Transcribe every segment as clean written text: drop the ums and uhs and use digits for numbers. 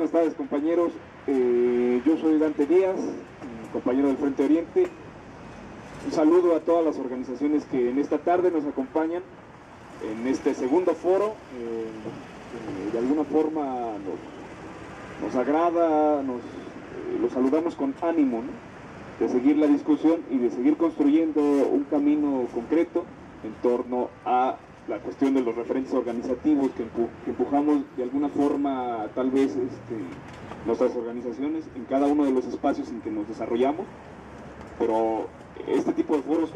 buenas tardes, compañeros. Yo soy Dante Díaz, compañero del Frente Oriente. Un saludo a todas las organizaciones que en esta tarde nos acompañan en este segundo foro. De alguna forma nos agrada, los saludamos con ánimo, ¿no?, de seguir la discusión y de seguir construyendo un camino concreto en torno a la cuestión de los referentes organizativos que empujamos de alguna forma, tal vez nuestras organizaciones en cada uno de los espacios en que nos desarrollamos, pero este tipo de foros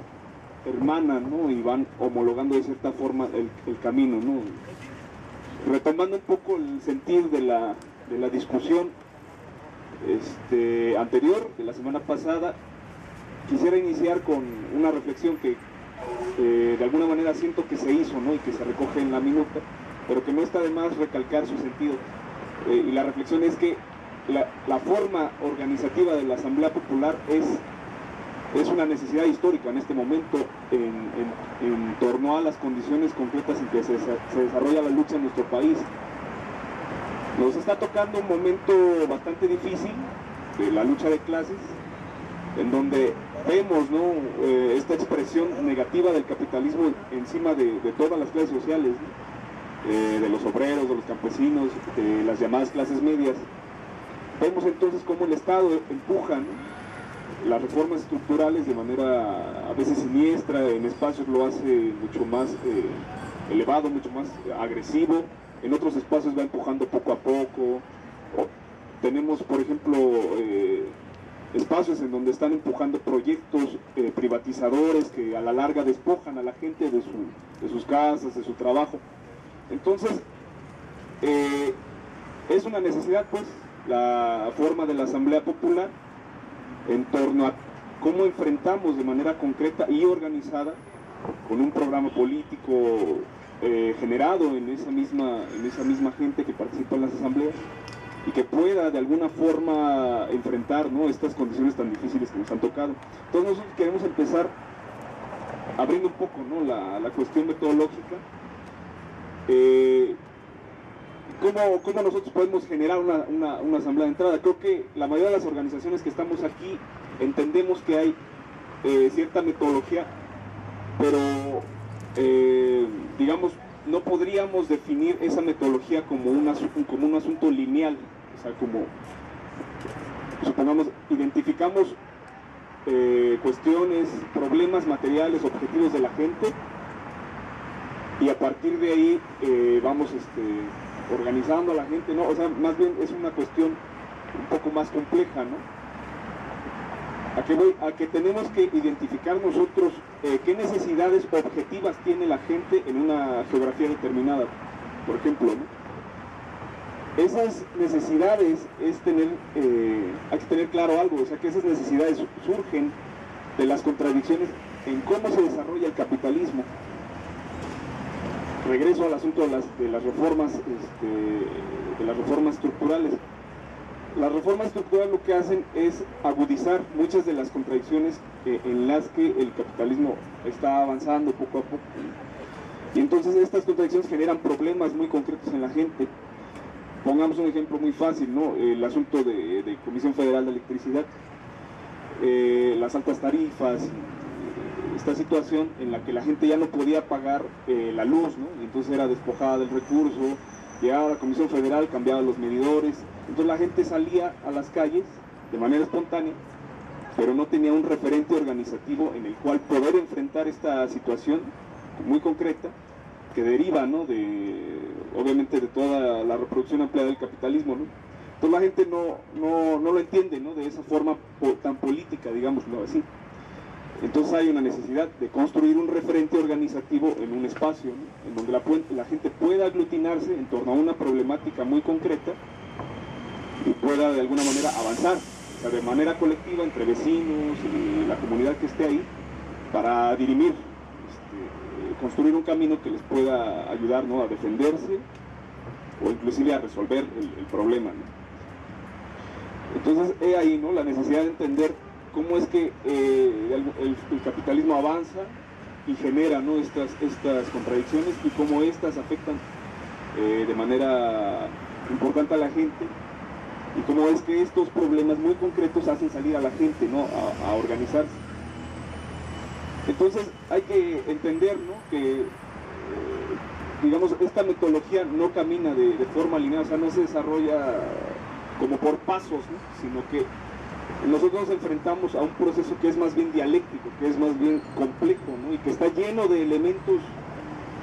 hermanan, ¿no?, y van homologando de cierta forma el camino, ¿no? Retomando un poco el sentir de la discusión anterior, de la semana pasada, quisiera iniciar con una reflexión que de alguna manera siento que se hizo, ¿no?, y que se recoge en la minuta, pero que no está de más recalcar su sentido. Y la reflexión es que la forma organizativa de la Asamblea Popular es una necesidad histórica en este momento en torno a las condiciones concretas en que se desarrolla la lucha en nuestro país. Nos está tocando un momento bastante difícil de la lucha de clases, en donde vemos, ¿no?, esta expresión negativa del capitalismo encima de todas las clases sociales, ¿no?, de los obreros, de los campesinos, de las llamadas clases medias. Vemos entonces cómo el Estado empuja, ¿no?, las reformas estructurales de manera a veces siniestra, en espacios lo hace mucho más elevado, mucho más agresivo, en otros espacios va empujando poco a poco. Tenemos, por ejemplo, espacios en donde están empujando proyectos privatizadores que a la larga despojan a la gente de sus casas, de su trabajo. Entonces, es una necesidad, pues, la forma de la Asamblea Popular en torno a cómo enfrentamos de manera concreta y organizada, con un programa político generado en esa misma gente que participa en las asambleas, y que pueda de alguna forma enfrentar, ¿no?, estas condiciones tan difíciles que nos han tocado. Entonces nosotros queremos empezar abriendo un poco, ¿no?, la cuestión metodológica. ¿Cómo nosotros podemos generar una asamblea de entrada? Creo que la mayoría de las organizaciones que estamos aquí entendemos que hay cierta metodología, pero digamos, no podríamos definir esa metodología como un asunto lineal. O sea, como, supongamos, identificamos cuestiones, problemas materiales, objetivos de la gente, y a partir de ahí vamos organizando a la gente, ¿no? O sea, más bien es una cuestión un poco más compleja, ¿no? ¿A qué voy? A que tenemos que identificar nosotros qué necesidades objetivas tiene la gente en una geografía determinada, por ejemplo, ¿no? Esas necesidades hay que tener claro algo, o sea, que esas necesidades surgen de las contradicciones en cómo se desarrolla el capitalismo. Regreso al asunto de las reformas estructurales. Las reformas estructurales lo que hacen es agudizar muchas de las contradicciones en las que el capitalismo está avanzando poco a poco. Y entonces estas contradicciones generan problemas muy concretos en la gente. Pongamos un ejemplo muy fácil, ¿no? El asunto de Comisión Federal de Electricidad, las altas tarifas, esta situación en la que la gente ya no podía pagar la luz, ¿no? Y entonces era despojada del recurso, llegaba la Comisión Federal, cambiaba los medidores, entonces la gente salía a las calles de manera espontánea, pero no tenía un referente organizativo en el cual poder enfrentar esta situación muy concreta que deriva, ¿no?, obviamente de toda la reproducción ampliada del capitalismo, ¿no? Entonces la gente no lo entiende, ¿no?, de esa forma tan política, digámoslo así. Entonces hay una necesidad de construir un referente organizativo en un espacio, ¿no?, en donde la gente pueda aglutinarse en torno a una problemática muy concreta y pueda de alguna manera avanzar, o sea, de manera colectiva entre vecinos y la comunidad que esté ahí, para dirimir, construir un camino que les pueda ayudar, ¿no?, a defenderse o inclusive a resolver el problema, ¿no? Entonces he ahí, ¿no?, la necesidad de entender cómo es que el capitalismo avanza y genera, ¿no?, estas contradicciones, y cómo estas afectan de manera importante a la gente, y cómo es que estos problemas muy concretos hacen salir a la gente, ¿no?, a organizarse. Entonces hay que entender, ¿no?, que digamos, esta metodología no camina de forma lineal, o sea, no se desarrolla como por pasos, ¿no?, sino que nosotros nos enfrentamos a un proceso que es más bien dialéctico, que es más bien complejo, ¿no?, y que está lleno de elementos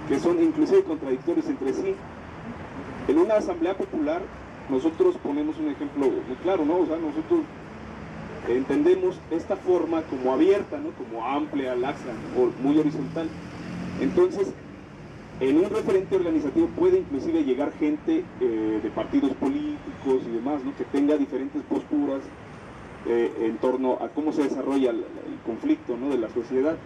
que son inclusive contradictorios entre sí. En una asamblea popular nosotros ponemos un ejemplo muy claro, ¿no?, o sea, nosotros entendemos esta forma como abierta, ¿no?, como amplia, laxa, o muy horizontal. Entonces, en un referente organizativo puede inclusive llegar gente de partidos políticos y demás, ¿no?, que tenga diferentes posturas en torno a cómo se desarrolla el conflicto, ¿no?, de la sociedad.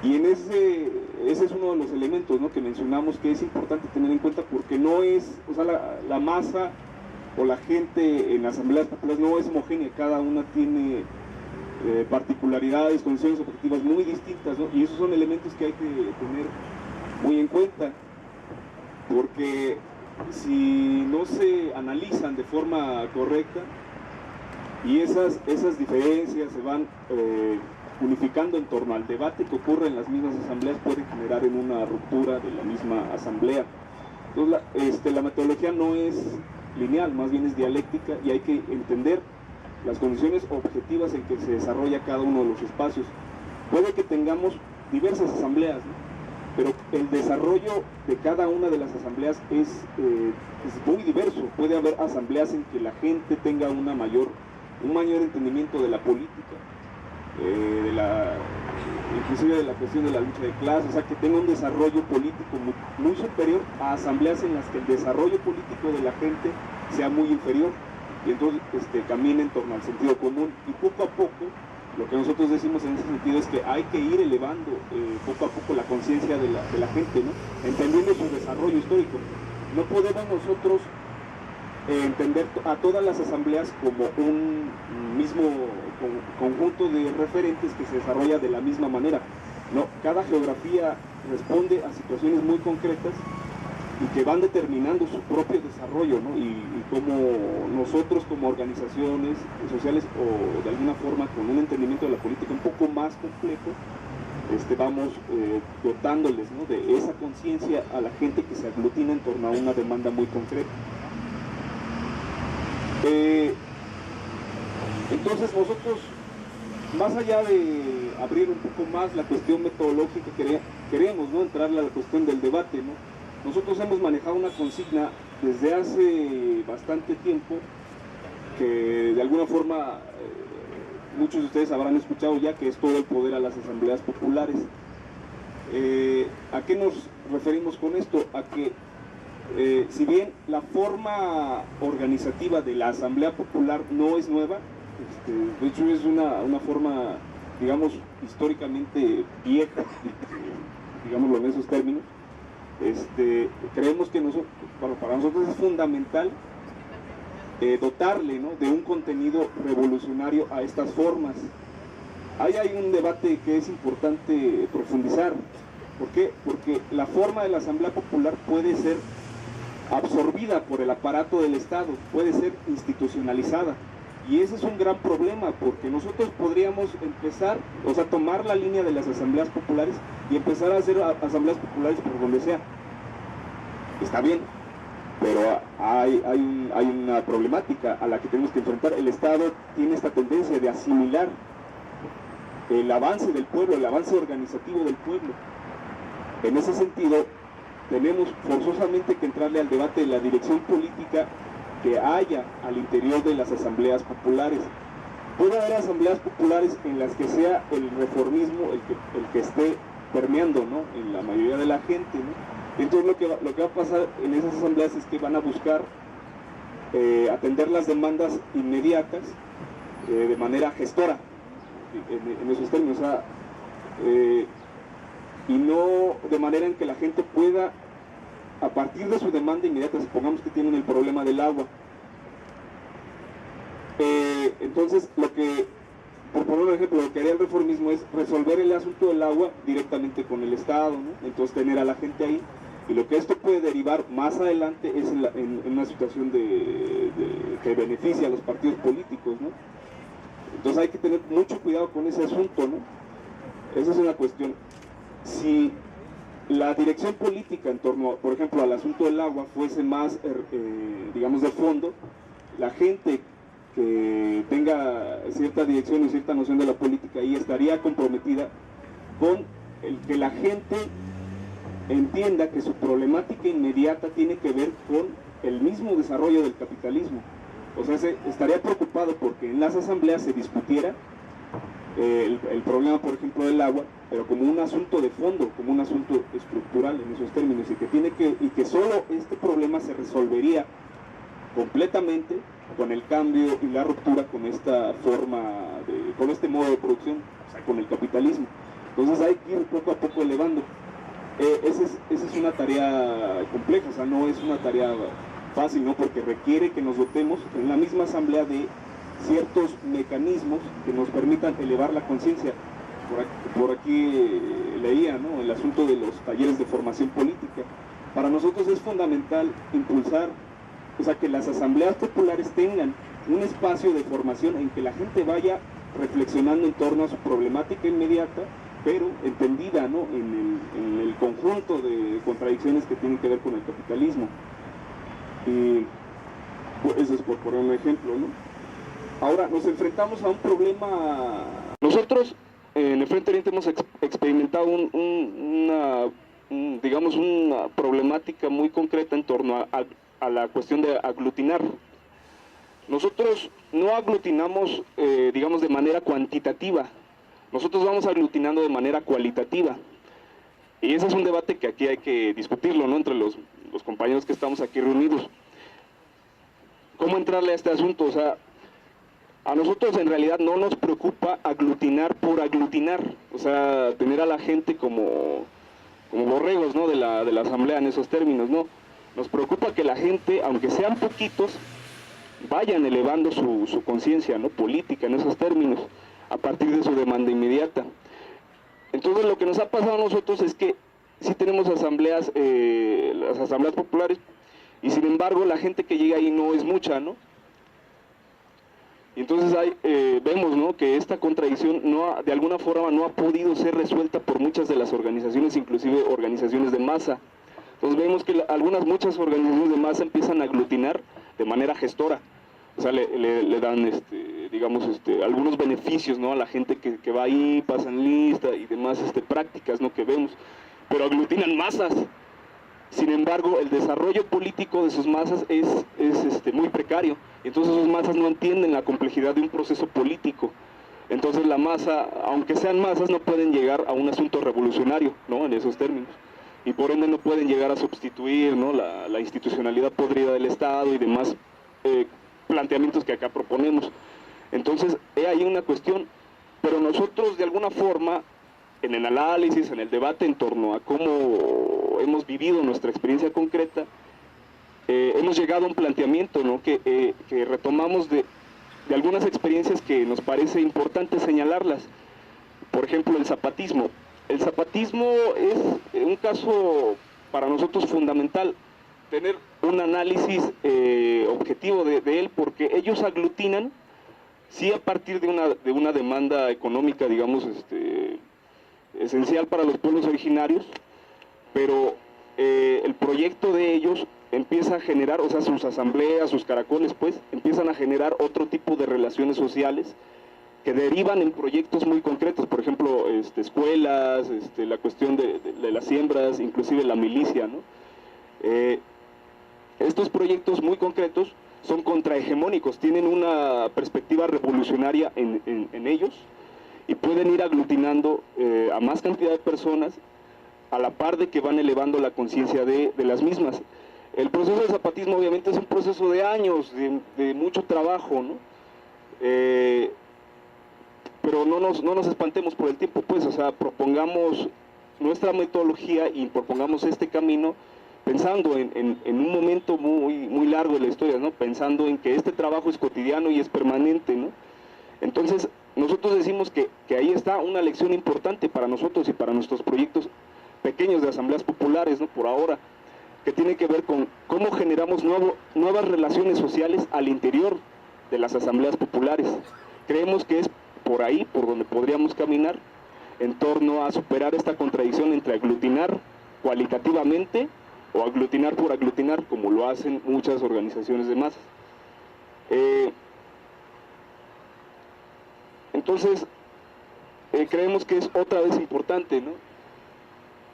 Y en ese es uno de los elementos, ¿no?, que mencionamos que es importante tener en cuenta, porque no es, o sea, la masa o la gente en asambleas populares no es homogénea, cada una tiene particularidades, condiciones objetivas muy distintas, ¿no?, y esos son elementos que hay que tener muy en cuenta, porque si no se analizan de forma correcta y esas diferencias se van unificando en torno al debate que ocurre en las mismas asambleas, puede generar en una ruptura de la misma asamblea. Entonces la metodología no es lineal, más bien es dialéctica, y hay que entender las condiciones objetivas en que se desarrolla cada uno de los espacios. Puede que tengamos diversas asambleas, ¿no?, pero el desarrollo de cada una de las asambleas es muy diverso. Puede haber asambleas en que la gente tenga un mayor entendimiento de la política, inclusive de la cuestión de la lucha de clases, o sea, que tenga un desarrollo político muy superior a asambleas en las que el desarrollo político de la gente sea muy inferior, y entonces camina en torno al sentido común, y poco a poco, lo que nosotros decimos en ese sentido es que hay que ir elevando poco a poco la conciencia de la gente, ¿no?, entendiendo su desarrollo histórico. No podemos nosotros entender a todas las asambleas como un mismo conjunto de referentes que se desarrolla de la misma manera. No, cada geografía responde a situaciones muy concretas y que van determinando su propio desarrollo, ¿no?, y cómo nosotros como organizaciones sociales, o de alguna forma con un entendimiento de la política un poco más complejo, vamos dotándoles, ¿no?, de esa conciencia a la gente que se aglutina en torno a una demanda muy concreta. Entonces nosotros, más allá de abrir un poco más la cuestión metodológica, queremos, ¿no?, entrarle a la cuestión del debate, ¿no? Nosotros hemos manejado una consigna desde hace bastante tiempo, que de alguna forma muchos de ustedes habrán escuchado ya, que es todo el poder a las asambleas populares. ¿A qué nos referimos con esto? A que si bien la forma organizativa de la asamblea popular no es nueva, de hecho es una forma, digamos, históricamente vieja, digámoslo en esos términos, creemos que para nosotros es fundamental dotarle, ¿no?, de un contenido revolucionario a estas formas. Ahí hay un debate que es importante profundizar. ¿Por qué? Porque la forma de la asamblea popular puede ser absorbida por el aparato del Estado, puede ser institucionalizada, y ese es un gran problema, porque nosotros podríamos empezar, o sea, tomar la línea de las asambleas populares y empezar a hacer asambleas populares por donde sea. Está bien, pero hay una problemática a la que tenemos que enfrentar. El Estado tiene esta tendencia de asimilar el avance del pueblo, el avance organizativo del pueblo. En ese sentido, tenemos forzosamente que entrarle al debate de la dirección política que haya al interior de las asambleas populares. Puede haber asambleas populares en las que sea el reformismo el que esté permeando, ¿no?, en la mayoría de la gente, ¿no? Entonces lo que va a pasar en esas asambleas es que van a buscar atender las demandas inmediatas de manera gestora, en esos términos, o sea, y no de manera en que la gente pueda, a partir de su demanda inmediata, supongamos que tienen el problema del agua, entonces por poner un ejemplo, lo que haría el reformismo es resolver el asunto del agua directamente con el Estado, ¿no?, entonces tener a la gente ahí, Y lo que esto puede derivar más adelante es en una situación que beneficia a los partidos políticos, ¿no? Entonces hay que tener mucho cuidado con ese asunto, ¿no? Esa es una cuestión. Si la dirección política en torno, por ejemplo, al asunto del agua fuese más, digamos, de fondo, la gente que tenga cierta dirección y cierta noción de la política ahí estaría comprometida con el que la gente entienda que su problemática inmediata tiene que ver con el mismo desarrollo del capitalismo. O sea, estaría preocupado porque en las asambleas se discutiera el problema, por ejemplo, del agua, pero como un asunto de fondo, como un asunto estructural en esos términos, y que solo este problema se resolvería completamente con el cambio y la ruptura con esta forma, con este modo de producción, o sea, con el capitalismo. Entonces hay que ir poco a poco elevando. Esa es una tarea compleja, o sea, no es una tarea fácil, ¿no? Porque requiere que nos dotemos en la misma asamblea de ciertos mecanismos que nos permitan elevar la conciencia. Por aquí leía, ¿no?, el asunto de los talleres de formación política. Para nosotros es fundamental impulsar, o sea, que las asambleas populares tengan un espacio de formación en que la gente vaya reflexionando en torno a su problemática inmediata, pero entendida, ¿no?, en el conjunto de contradicciones que tienen que ver con el capitalismo. Y pues, eso es por poner un ejemplo, ¿no? Ahora nos enfrentamos a un problema. Nosotros en el Frente Oriente hemos experimentado digamos, una problemática muy concreta en torno a la cuestión de aglutinar. Nosotros no aglutinamos, digamos, de manera cuantitativa. Nosotros vamos aglutinando de manera cualitativa. Y ese es un debate que aquí hay que discutirlo, ¿no?, entre los compañeros que estamos aquí reunidos. ¿Cómo entrarle a este asunto? O sea, a nosotros en realidad no nos preocupa aglutinar por aglutinar, o sea, tener a la gente como borregos, ¿no?, de la asamblea en esos términos, ¿no? Nos preocupa que la gente, aunque sean poquitos, vayan elevando su conciencia, ¿no?, política en esos términos, a partir de su demanda inmediata. Entonces lo que nos ha pasado a nosotros es que sí tenemos asambleas, las asambleas populares, y sin embargo la gente que llega ahí no es mucha, ¿no? Y entonces vemos, ¿no?, que esta contradicción de alguna forma no ha podido ser resuelta por muchas de las organizaciones, inclusive organizaciones de masa. Entonces vemos que muchas organizaciones de masa empiezan a aglutinar de manera gestora, o sea, le dan, digamos, algunos beneficios, ¿no?, a la gente que va ahí, pasan lista y demás prácticas, ¿no?, que vemos, pero aglutinan masas. Sin embargo, el desarrollo político de sus masas es muy precario. Entonces sus masas no entienden la complejidad de un proceso político. Entonces la masa, aunque sean masas, no pueden llegar a un asunto revolucionario, ¿no?, en esos términos. Y por ende no pueden llegar a sustituir, ¿no?, la institucionalidad podrida del Estado y demás planteamientos que acá proponemos. Entonces, hay ahí una cuestión, pero nosotros de alguna forma, en el análisis, en el debate en torno a cómo hemos vivido nuestra experiencia concreta, hemos llegado a un planteamiento, ¿no?, que retomamos de algunas experiencias que nos parece importante señalarlas. Por ejemplo, el zapatismo. El zapatismo es un caso para nosotros fundamental, tener un análisis objetivo de él, porque ellos aglutinan, sí, a partir de una demanda económica, digamos, esencial para los pueblos originarios, pero el proyecto de ellos empieza a generar, o sea, sus asambleas, sus caracoles, pues, empiezan a generar otro tipo de relaciones sociales que derivan en proyectos muy concretos, por ejemplo, escuelas, la cuestión de las siembras, inclusive la milicia, ¿no? Estos proyectos muy concretos son contrahegemónicos, tienen una perspectiva revolucionaria en ellos y pueden ir aglutinando a más cantidad de personas a la par de que van elevando la conciencia de las mismas. El proceso del zapatismo obviamente es un proceso de años, de mucho trabajo, ¿no? Pero no nos espantemos por el tiempo, pues, o sea, propongamos nuestra metodología y propongamos este camino pensando en un momento muy largo de la historia, ¿no?, pensando en que este trabajo es cotidiano y es permanente, ¿no? Entonces, nosotros decimos que ahí está una lección importante para nosotros y para nuestros proyectos pequeños de asambleas populares, ¿no?, por ahora, que tiene que ver con cómo generamos nuevas relaciones sociales al interior de las asambleas populares. Creemos que es por ahí por donde podríamos caminar en torno a superar esta contradicción entre aglutinar cualitativamente o aglutinar por aglutinar, como lo hacen muchas organizaciones de masas. Entonces, creemos que es otra vez importante, ¿no?,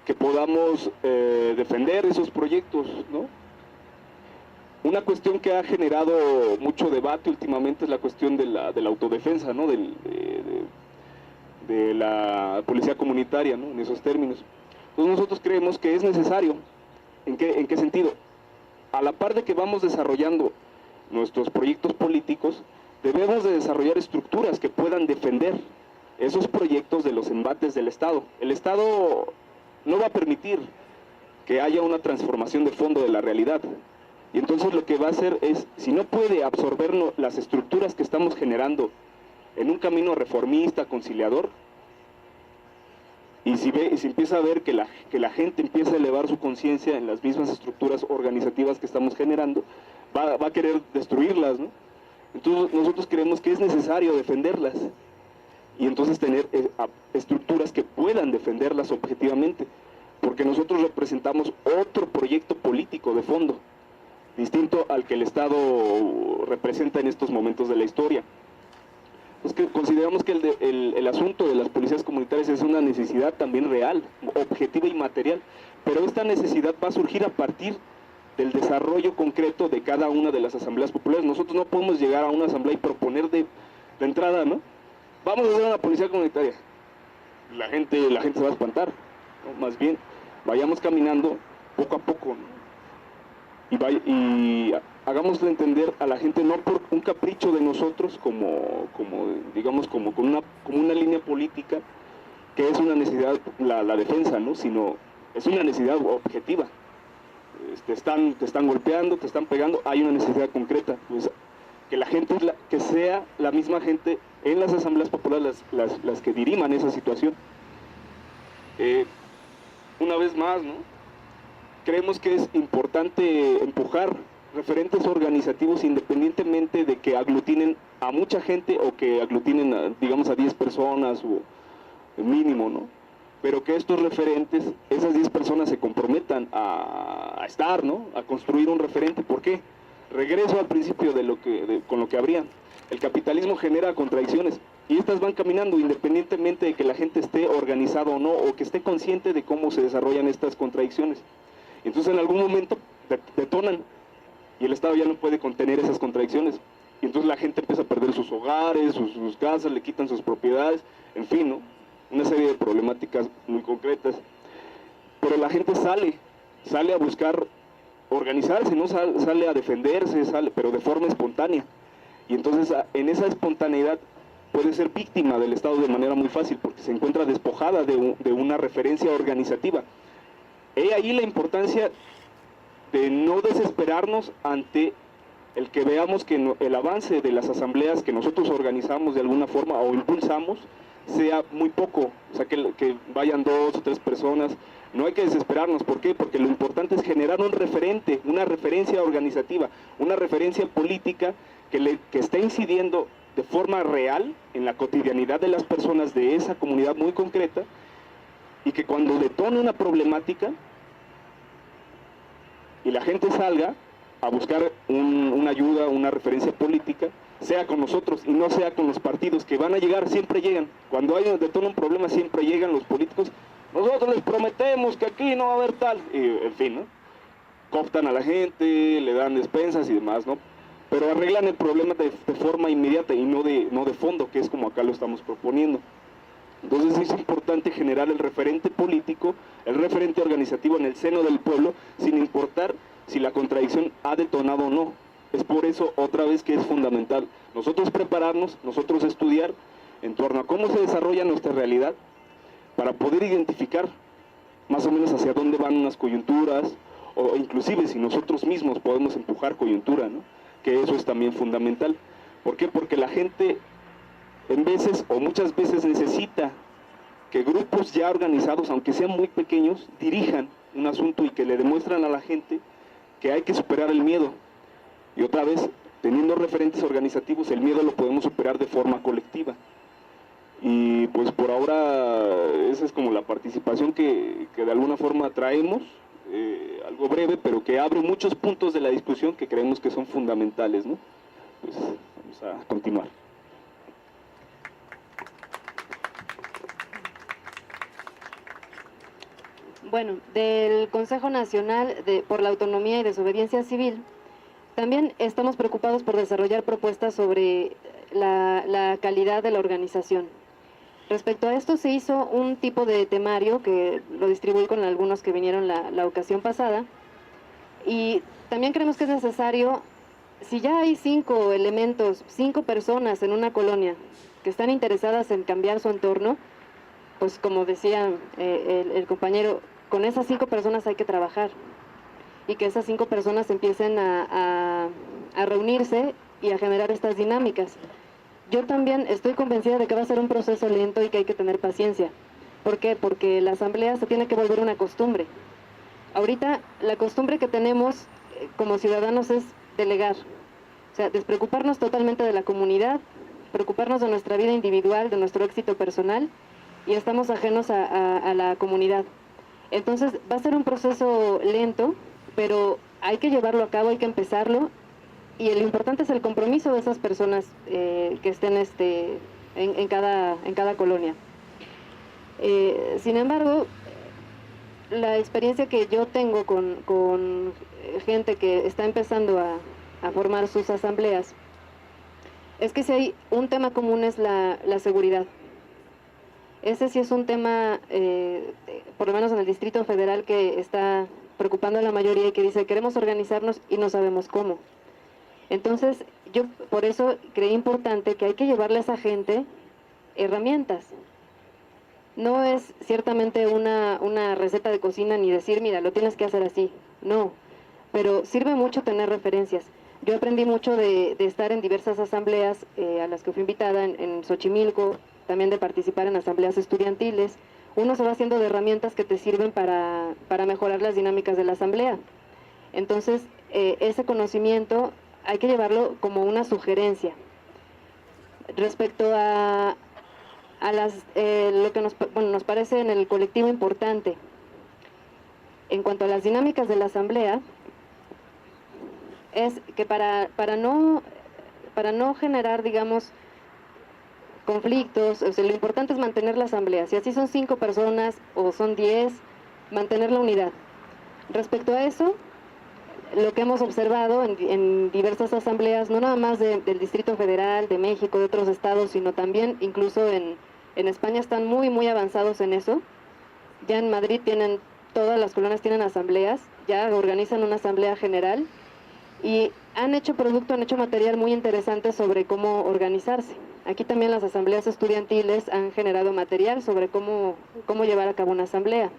que podamos defender esos proyectos, ¿no? Una cuestión que ha generado mucho debate últimamente es la cuestión de la autodefensa, ¿no?, de la policía comunitaria, ¿no?, en esos términos. Entonces nosotros creemos que es necesario. ¿En qué sentido? A la par de que vamos desarrollando nuestros proyectos políticos, debemos de desarrollar estructuras que puedan defender esos proyectos de los embates del Estado. El Estado no va a permitir que haya una transformación de fondo de la realidad. Y entonces lo que va a hacer es, si no puede absorber las estructuras que estamos generando en un camino reformista, conciliador, y si empieza a ver que la gente empieza a elevar su conciencia en las mismas estructuras organizativas que estamos generando, va a querer destruirlas, ¿no? Entonces nosotros creemos que es necesario defenderlas, y entonces tener estructuras que puedan defenderlas objetivamente, porque nosotros representamos otro proyecto político de fondo, distinto al que el Estado representa en estos momentos de la historia. Entonces consideramos que el asunto de las policías comunitarias es una necesidad también real, objetiva y material, pero esta necesidad va a surgir a partir del desarrollo concreto de cada una de las asambleas populares. Nosotros no podemos llegar a una asamblea y proponer de entrada, ¿no?, vamos a hacer una policía comunitaria. La gente se va a espantar, ¿no? Más bien, vayamos caminando poco a poco, ¿no?, y hagámosle entender a la gente, no por un capricho de nosotros, digamos, como una línea política, que es una necesidad la defensa, ¿no?, sino es una necesidad objetiva. Te están golpeando, te están pegando, hay una necesidad concreta, pues, que la gente, que sea la misma gente en las asambleas populares las que diriman esa situación. Una vez más, ¿no?, creemos que es importante empujar referentes organizativos independientemente de que aglutinen a mucha gente o que aglutinen, digamos, a 10 personas o mínimo, ¿no?, pero que estos referentes, esas 10 personas se comprometan a estar, ¿no?, a construir un referente. ¿Por qué? Regreso al principio con lo que habría. El capitalismo genera contradicciones y estas van caminando independientemente de que la gente esté organizada o no, o que esté consciente de cómo se desarrollan estas contradicciones. Entonces en algún momento detonan y el Estado ya no puede contener esas contradicciones. Y entonces la gente empieza a perder sus hogares, sus casas, le quitan sus propiedades, en fin, ¿no?, una serie de problemáticas muy concretas. Pero la gente sale a buscar organizarse, ¿no?, sale a defenderse, pero de forma espontánea. Y entonces en esa espontaneidad puede ser víctima del Estado de manera muy fácil, porque se encuentra despojada de una referencia organizativa. He ahí la importancia de no desesperarnos ante el que veamos que el avance de las asambleas que nosotros organizamos de alguna forma o impulsamos sea muy poco, o sea, que vayan 2 o 3 personas. No hay que desesperarnos. ¿Por qué? Porque lo importante es generar un referente, una referencia organizativa, una referencia política que esté incidiendo de forma real en la cotidianidad de las personas de esa comunidad muy concreta, y que cuando detone una problemática y la gente salga a buscar una ayuda, una referencia política, sea con nosotros y no sea con los partidos que van a llegar, siempre llegan. Cuando detona un problema siempre llegan los políticos. Nosotros les prometemos que aquí no va a haber tal, y en fin, ¿no?, cooptan a la gente, le dan despensas y demás, ¿no?, pero arreglan el problema de forma inmediata y no de fondo, que es como acá lo estamos proponiendo. Entonces es importante generar el referente político, el referente organizativo en el seno del pueblo, sin importar si la contradicción ha detonado o no. Es por eso, otra vez, que es fundamental nosotros prepararnos, nosotros estudiar en torno a cómo se desarrolla nuestra realidad, para poder identificar más o menos hacia dónde van unas coyunturas, o inclusive si nosotros mismos podemos empujar coyuntura, ¿no?, que eso es también fundamental. ¿Por qué? Porque la gente en veces o muchas veces necesita que grupos ya organizados, aunque sean muy pequeños, dirijan un asunto y que le demuestran a la gente que hay que superar el miedo. Y otra vez, teniendo referentes organizativos, el miedo lo podemos superar de forma colectiva. Y pues por ahora esa es como la participación que de alguna forma traemos, algo breve, pero que abre muchos puntos de la discusión que creemos que son fundamentales, ¿no? Pues vamos a continuar. Bueno, del Consejo Nacional por la Autonomía y Desobediencia Civil, también estamos preocupados por desarrollar propuestas sobre la calidad de la organización. Respecto a esto se hizo un tipo de temario que lo distribuí con algunos que vinieron la ocasión pasada, y también creemos que es necesario, si ya hay 5 elementos, 5 personas en una colonia que están interesadas en cambiar su entorno, pues como decía el compañero, con esas 5 personas hay que trabajar, y que esas 5 personas empiecen a reunirse y a generar estas dinámicas. Yo también estoy convencida de que va a ser un proceso lento y que hay que tener paciencia. ¿Por qué? Porque la asamblea se tiene que volver una costumbre. Ahorita la costumbre que tenemos como ciudadanos es delegar, o sea, despreocuparnos totalmente de la comunidad, preocuparnos de nuestra vida individual, de nuestro éxito personal, y estamos ajenos a la comunidad. Entonces va a ser un proceso lento, pero hay que llevarlo a cabo, hay que empezarlo, y lo importante es el compromiso de esas personas que estén en cada colonia. Sin embargo, la experiencia que yo tengo con gente que está empezando a formar sus asambleas es que si hay un tema común es la seguridad. Ese sí es un tema, por lo menos en el Distrito Federal, que está preocupando a la mayoría y que dice queremos organizarnos y no sabemos cómo. Entonces, yo por eso creí importante que hay que llevarle a esa gente herramientas. No es ciertamente una receta de cocina ni decir, mira, lo tienes que hacer así. No, pero sirve mucho tener referencias. Yo aprendí mucho de estar en diversas asambleas a las que fui invitada en Xochimilco, también de participar en asambleas estudiantiles. Uno se va haciendo de herramientas que te sirven para mejorar las dinámicas de la asamblea. Entonces, ese conocimiento hay que llevarlo como una sugerencia. Respecto a lo que nos parece en el colectivo importante, en cuanto a las dinámicas de la asamblea, es que para no generar, digamos, conflictos, o sea, lo importante es mantener la asamblea. Si así son 5 personas o son 10, mantener la unidad. Respecto a eso, lo que hemos observado en diversas asambleas, no nada más del Distrito Federal, de México, de otros estados, sino también incluso en España están muy avanzados en eso. Ya en Madrid todas las colonias tienen asambleas, ya organizan una asamblea general y han hecho material muy interesante sobre cómo organizarse. Aquí también las asambleas estudiantiles han generado material sobre cómo llevar a cabo una asamblea.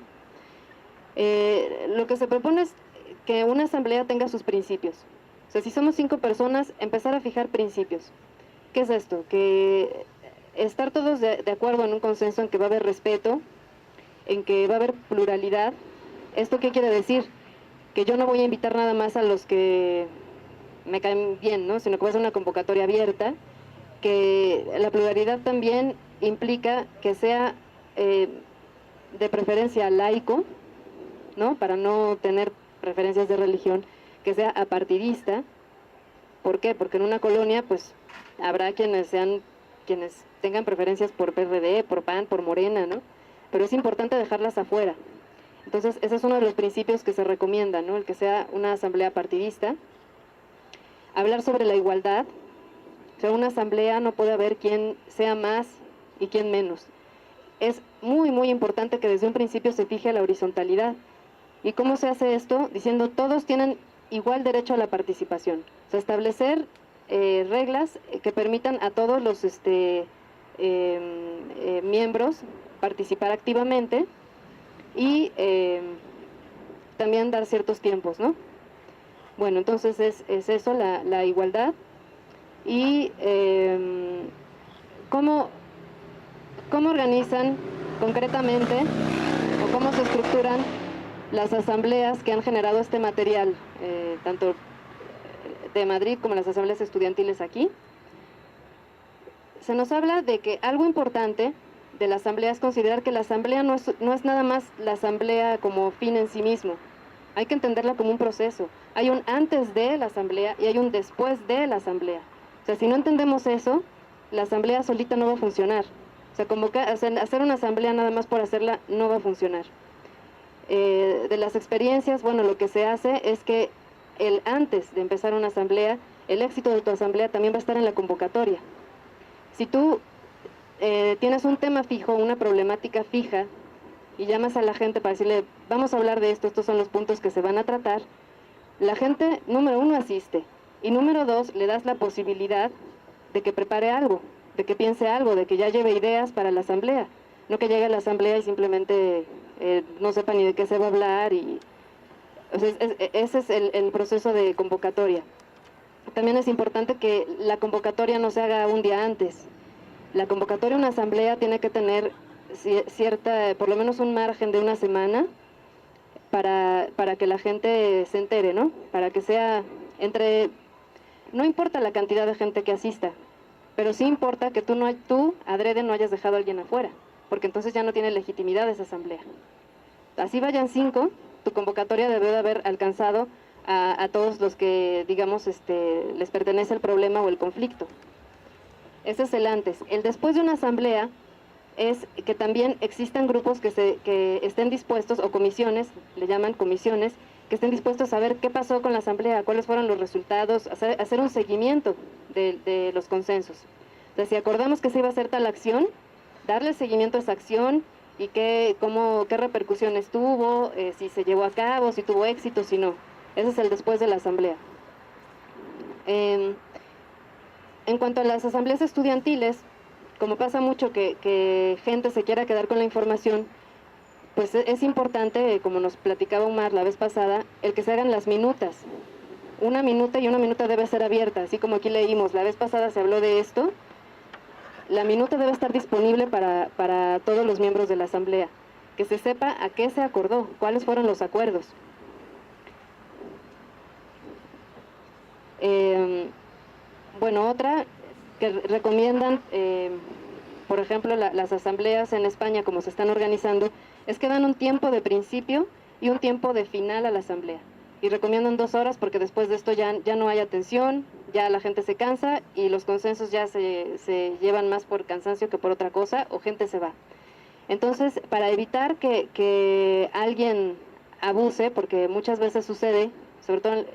Lo que se propone es que una asamblea tenga sus principios. O sea, si somos 5 personas, empezar a fijar principios. ¿Qué es esto? Que estar todos de acuerdo en un consenso en que va a haber respeto, en que va a haber pluralidad. ¿Esto qué quiere decir? Que yo no voy a invitar nada más a los que me caen bien, ¿no? Sino que va a ser una convocatoria abierta, que la pluralidad también implica que sea de preferencia laico, ¿no? Para no tener preferencias de religión, que sea apartidista. ¿Por qué? Porque en una colonia pues habrá quienes tengan preferencias por PRD, por PAN, por Morena, ¿no? Pero es importante dejarlas afuera. Entonces ese es uno de los principios que se recomienda, ¿no? El que sea una asamblea partidista. Hablar sobre la igualdad. O sea, una asamblea no puede haber quien sea más y quien menos. Es muy importante que desde un principio se fije la horizontalidad. ¿Y cómo se hace esto? Diciendo todos tienen igual derecho a la participación. O sea, establecer reglas que permitan a todos los miembros participar activamente y también dar ciertos tiempos, ¿no? Bueno, entonces es eso, la igualdad. Y ¿cómo organizan concretamente o cómo se estructuran las asambleas que han generado este material, tanto de Madrid como las asambleas estudiantiles aquí, se nos habla de que algo importante de la asamblea es considerar que la asamblea no es nada más la asamblea como fin en sí mismo. Hay que entenderla como un proceso. Hay un antes de la asamblea y hay un después de la asamblea. O sea, si no entendemos eso, la asamblea solita no va a funcionar. O sea, hacer una asamblea nada más por hacerla no va a funcionar. De las experiencias, bueno, lo que se hace es que el antes de empezar una asamblea, el éxito de tu asamblea también va a estar en la convocatoria. Si tú tienes un tema fijo, una problemática fija, y llamas a la gente para decirle, vamos a hablar de esto, estos son los puntos que se van a tratar, la gente, número 1, asiste, y número 2, le das la posibilidad de que prepare algo, de que piense algo, de que ya lleve ideas para la asamblea, no que llegue a la asamblea y simplemente no sepa ni de qué se va a hablar, y o sea, ese es el proceso de convocatoria. También es importante que la convocatoria no se haga un día antes. La convocatoria a una asamblea tiene que tener por lo menos un margen de una semana para que la gente se entere, ¿no? Para que sea no importa la cantidad de gente que asista, pero sí importa que tú adrede no hayas dejado a alguien afuera, porque entonces ya no tiene legitimidad esa asamblea. Así vayan 5, tu convocatoria debe de haber alcanzado a todos los que, digamos, les pertenece el problema o el conflicto. Ese es el antes. El después de una asamblea es que también existan grupos que estén dispuestos, o comisiones, le llaman comisiones, que estén dispuestos a ver qué pasó con la asamblea, cuáles fueron los resultados, hacer un seguimiento de los consensos. Entonces, si acordamos que se iba a hacer tal acción, darle seguimiento a esa acción y qué repercusiones tuvo, si se llevó a cabo, si tuvo éxito, si no. Ese es el después de la asamblea. En cuanto a las asambleas estudiantiles, como pasa mucho que gente se quiera quedar con la información, pues es importante, como nos platicaba Omar la vez pasada, el que se hagan las minutas. Una minuta y una minuta debe ser abierta, así como aquí leímos, la vez pasada se habló de esto. La minuta debe estar disponible para todos los miembros de la asamblea, que se sepa a qué se acordó, cuáles fueron los acuerdos. Bueno, otra que recomiendan, por ejemplo, las asambleas en España, como se están organizando, es que dan un tiempo de principio y un tiempo de final a la asamblea. Y recomiendan 2 horas porque después de esto ya no hay atención, ya la gente se cansa y los consensos ya se llevan más por cansancio que por otra cosa, o gente se va. Entonces, para evitar que alguien abuse, porque muchas veces sucede, sobre todo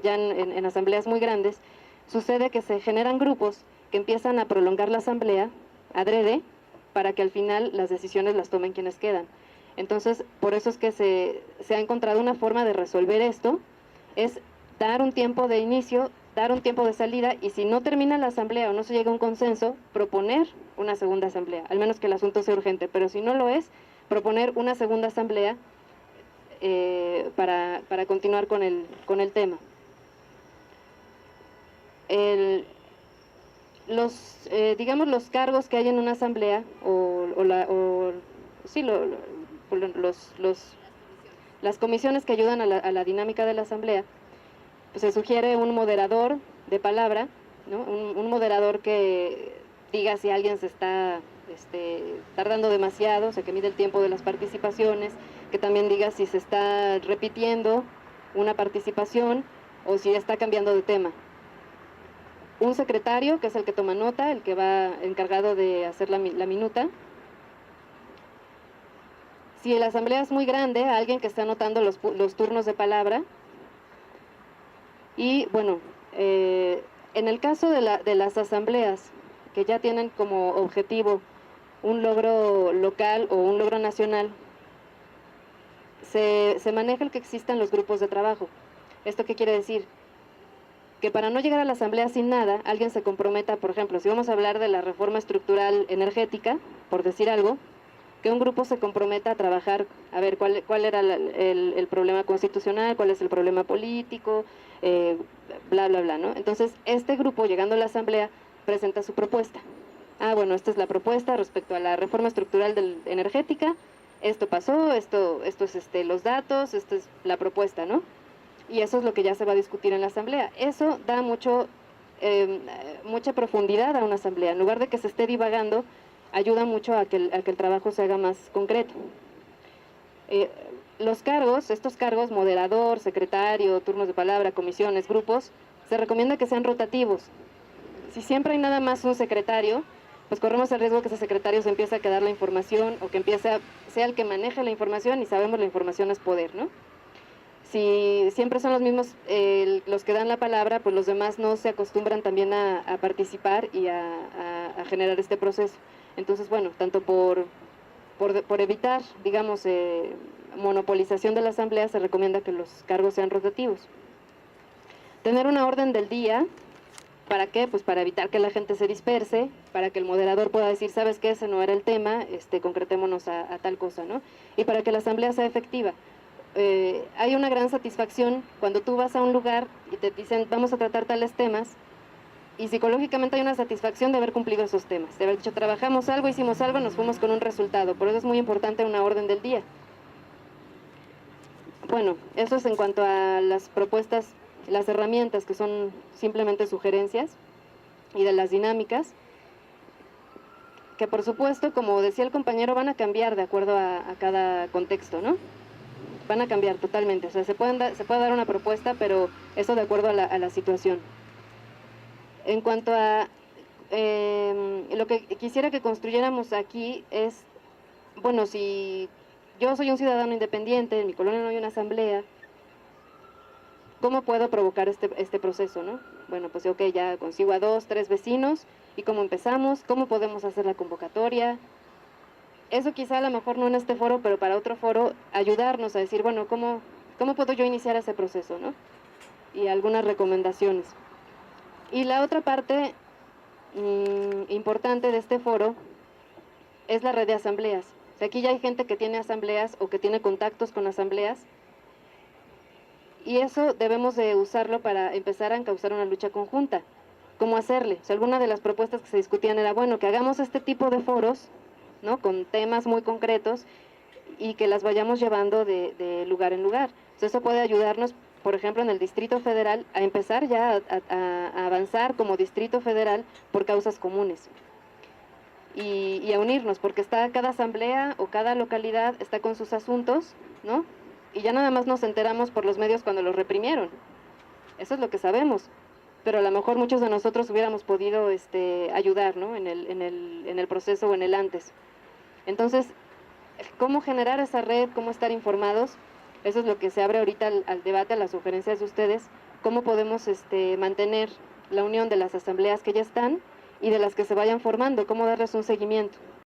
ya en asambleas muy grandes, sucede que se generan grupos que empiezan a prolongar la asamblea adrede para que al final las decisiones las tomen quienes quedan. Entonces, por eso es que se ha encontrado una forma de resolver esto, es dar un tiempo de inicio, dar un tiempo de salida, y si no termina la asamblea o no se llega a un consenso, proponer una segunda asamblea, al menos que el asunto sea urgente, pero si no lo es, proponer una segunda asamblea para continuar con el tema. Digamos, los cargos que hay en una asamblea, las comisiones que ayudan a la dinámica de la asamblea, pues se sugiere un moderador de palabra, ¿no? Un moderador que diga si alguien se está tardando demasiado, o sea, que mide el tiempo de las participaciones, que también diga si se está repitiendo una participación o si está cambiando de tema. Un secretario, que es el que toma nota, el que va encargado de hacer la minuta. Si la asamblea es muy grande, alguien que está anotando los turnos de palabra. Y bueno, en el caso de las asambleas que ya tienen como objetivo un logro local o un logro nacional, se maneja el que existan los grupos de trabajo. ¿Esto qué quiere decir? Que para no llegar a la asamblea sin nada, alguien se comprometa, por ejemplo, si vamos a hablar de la reforma estructural energética, por decir algo, que un grupo se comprometa a trabajar, a ver cuál era el problema constitucional, cuál es el problema político, bla, bla, bla, ¿no? Entonces, este grupo, llegando a la asamblea, presenta su propuesta. Bueno, esta es la propuesta respecto a la reforma estructural energética, esto pasó, esto es los datos, esto es la propuesta, ¿no? Y eso es lo que ya se va a discutir en la asamblea. Eso da mucha profundidad a una asamblea. En lugar de que se esté divagando, ayuda mucho a que el trabajo se haga más concreto. Los cargos, estos cargos, moderador, secretario, turnos de palabra, comisiones, grupos, se recomienda que sean rotativos. Si siempre hay nada más un secretario, pues corremos el riesgo que ese secretario se empiece a quedar la información o que sea el que maneje la información, y sabemos la información es poder, ¿no? Si siempre son los mismos los que dan la palabra, pues los demás no se acostumbran también a participar y a generar este proceso. Entonces, bueno, tanto por evitar, digamos, monopolización de la asamblea, se recomienda que los cargos sean rotativos. Tener una orden del día, ¿para qué? Pues para evitar que la gente se disperse, para que el moderador pueda decir, ¿sabes qué? Ese no era el tema, concretémonos a tal cosa, ¿no? Y para que la asamblea sea efectiva. Hay una gran satisfacción cuando tú vas a un lugar y te dicen, vamos a tratar tales temas, y psicológicamente hay una satisfacción de haber cumplido esos temas, de haber dicho, trabajamos algo, hicimos algo, nos fuimos con un resultado. Por eso es muy importante una orden del día. Bueno, eso es en cuanto a las propuestas, las herramientas que son simplemente sugerencias, y de las dinámicas, que por supuesto, como decía el compañero, van a cambiar de acuerdo a cada contexto, ¿no? Van a cambiar totalmente. O sea, se puede dar una propuesta, pero eso de acuerdo a la situación. En cuanto a lo que quisiera que construyéramos aquí es, bueno, si yo soy un ciudadano independiente, en mi colonia no hay una asamblea, ¿cómo puedo provocar este proceso, no? Bueno, pues ok, ya consigo a 2, 3 vecinos, ¿y cómo empezamos? ¿Cómo podemos hacer la convocatoria? Eso quizá a lo mejor no en este foro, pero para otro foro, ayudarnos a decir, bueno, ¿cómo puedo yo iniciar ese proceso, no? Y algunas recomendaciones. Y la otra parte importante de este foro es la red de asambleas. O sea, aquí ya hay gente que tiene asambleas o que tiene contactos con asambleas, y eso debemos de usarlo para empezar a encauzar una lucha conjunta. ¿Cómo hacerle? O sea, alguna de las propuestas que se discutían era, bueno, que hagamos este tipo de foros, ¿no? Con temas muy concretos, y que las vayamos llevando de lugar en lugar. Entonces, eso puede ayudarnos, por ejemplo, en el Distrito Federal, a empezar ya a avanzar como Distrito Federal por causas comunes. Y a unirnos, porque cada asamblea o cada localidad está con sus asuntos, ¿no? Y ya nada más nos enteramos por los medios cuando los reprimieron. Eso es lo que sabemos. Pero a lo mejor muchos de nosotros hubiéramos podido ayudar, ¿no? en el proceso o en el antes. Entonces, ¿cómo generar esa red? ¿Cómo estar informados? Eso es lo que se abre ahorita al debate, a las sugerencias de ustedes. ¿Cómo podemos mantener la unión de las asambleas que ya están y de las que se vayan formando? ¿Cómo darles un seguimiento?